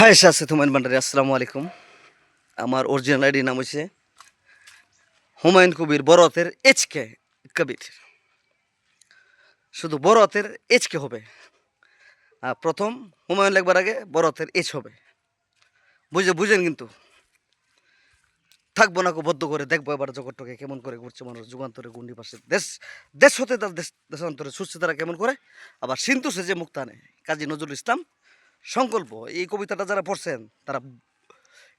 High শাসিত হুমায়ুন ভান্ডারী, আসসালামু আলাইকুম। আমার অরিজিনাল আইডি নাম হচ্ছে হুমায়ুন কবির, বড় হাতের এইচকে কবির। শুধু বড় হাতের এইচকে হবে, আর প্রথম হুমায়ুন লেখবার আগে বড় হাতের এইচ হবে। বুঝেন কিন্তু। থাকবো না বদ্ধ করে দেখবো এবার জগৎটাকে কেমন করে ঘুরছে মানুষ যুগান্তরে গুন্ডি পাশে দেশ দেশ হতে তার দেশান্তরে ছুটছে তারা কেমন করে, আবার সিন্ধুসে যে মুক্তানে কাজী নজরুল ইসলাম সংকল্প এই কবিতাটা যারা পড়ছেন তারা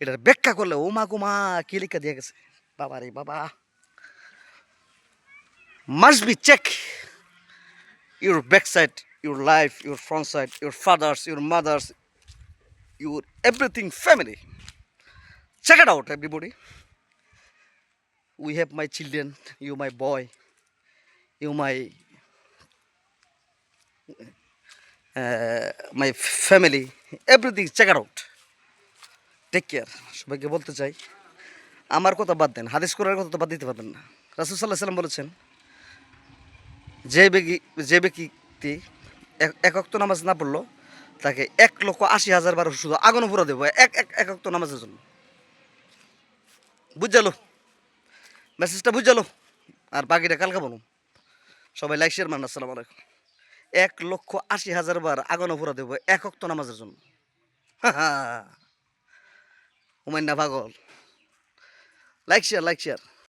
এটার ব্যাখ্যা করলে ও মা গো মা কি লেখা দিয়ে গেছে। বাবা রে বাবা, must be check your backside, your life, your front side, your fathers, your mothers, your everything family. Check it out, everybody. We have my children, you my boy, you my family, everything. Check it out. Take care. সবাইকে বলতে চাই, আমার কথা বাদ দেন, হাদিস কোরআনের কথা তো বাদ দিতে পারবেন না। রাসূল সাল্লাল্লাহু আলাইহি সাল্লাম বলেছেন, যে ব্যক্তি এক ওয়াক্ত নামাজ না পড়লো তাকে 1,80,000 বার শুধু আগুন পুরা দেবো এক এক এক ওয়াক্ত নামাজের জন্য। বুঝালো মেসেজটা, বুঝালো। আর বাকিটা কালকে বলুন। সবাই লাইক শেয়ার মান। আসসালামু আলাইকুম। 1,80,000 বার আগুন পুরা দেবো এক ওয়াক্ত নামাজের জন্য। হুমায়ুন না পাগল। Like share.